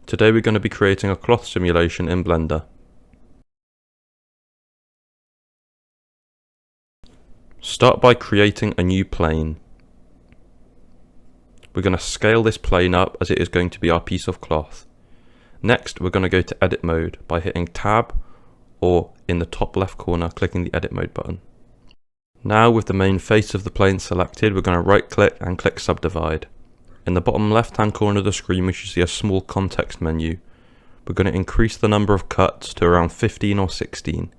Today we're going to be creating a cloth simulation in Blender. Start by creating a new plane. We're going to scale this plane up as it is going to be our piece of cloth. Next we're going to go to edit mode by hitting tab or in the top left corner clicking the edit mode button. Now with the main face of the plane selected, we're going to right click and click subdivide. In the bottom left hand corner of the screen we should see a small context menu. We're going to increase the number of cuts to around 15 or 16.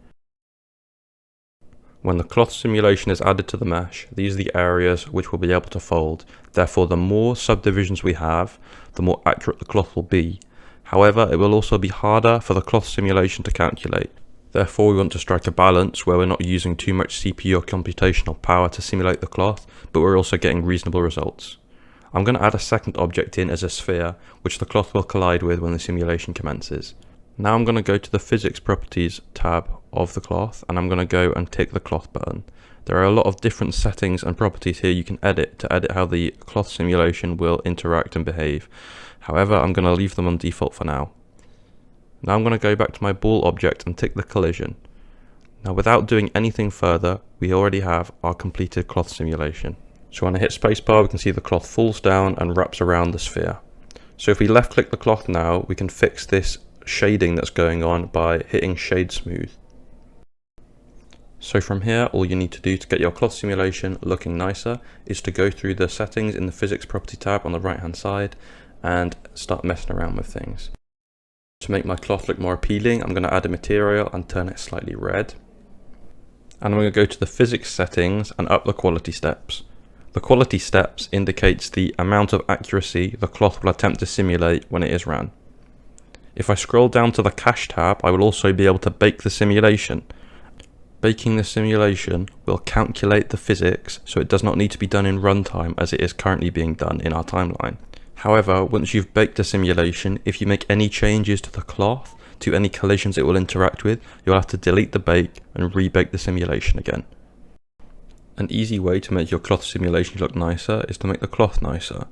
When the cloth simulation is added to the mesh, these are the areas which we'll be able to fold. Therefore, the more subdivisions we have, the more accurate the cloth will be. However, it will also be harder for the cloth simulation to calculate. Therefore, we want to strike a balance where we're not using too much CPU or computational power to simulate the cloth, but we're also getting reasonable results. I'm going to add a second object in as a sphere, which the cloth will collide with when the simulation commences. Now I'm going to go to the Physics Properties tab of the cloth, and I'm going to go and tick the cloth button. There are a lot of different settings and properties here you can edit to edit how the cloth simulation will interact and behave. However, I'm going to leave them on default for now. Now I'm going to go back to my ball object and tick the collision. Now without doing anything further, we already have our completed cloth simulation. So when I hit spacebar, we can see the cloth falls down and wraps around the sphere. So if we left click the cloth now, we can fix this shading that's going on by hitting shade smooth. So from here, all you need to do to get your cloth simulation looking nicer is to go through the settings in the Physics Property tab on the right hand side and start messing around with things. To make my cloth look more appealing, I'm going to add a material and turn it slightly red. And I'm going to go to the physics settings and up the quality steps. The quality steps indicates the amount of accuracy the cloth will attempt to simulate when it is ran. If I scroll down to the cache tab, I will also be able to bake the simulation. Baking the simulation will calculate the physics, so it does not need to be done in runtime as it is currently being done in our timeline. However, once you've baked a simulation, if you make any changes to the cloth, to any collisions it will interact with, you'll have to delete the bake and rebake the simulation again. An easy way to make your cloth simulation look nicer is to make the cloth nicer.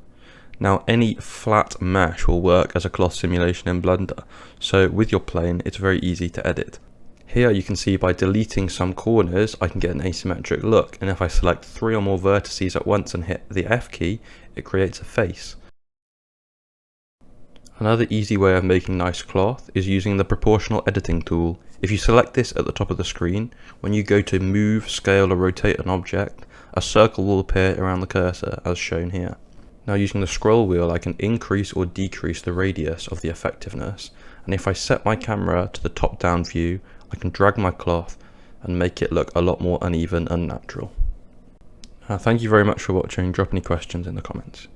Now any flat mesh will work as a cloth simulation in Blender, so with your plane it's very easy to edit. Here you can see by deleting some corners I can get an asymmetric look, and if I select 3 or more vertices at once and hit the F key, it creates a face. Another easy way of making nice cloth is using the proportional editing tool. If you select this at the top of the screen, when you go to move, scale or rotate an object, a circle will appear around the cursor as shown here. Now using the scroll wheel I can increase or decrease the radius of the effectiveness, and if I set my camera to the top down view, I can drag my cloth and make it look a lot more uneven and natural. Thank you very much for watching. Drop any questions in the comments.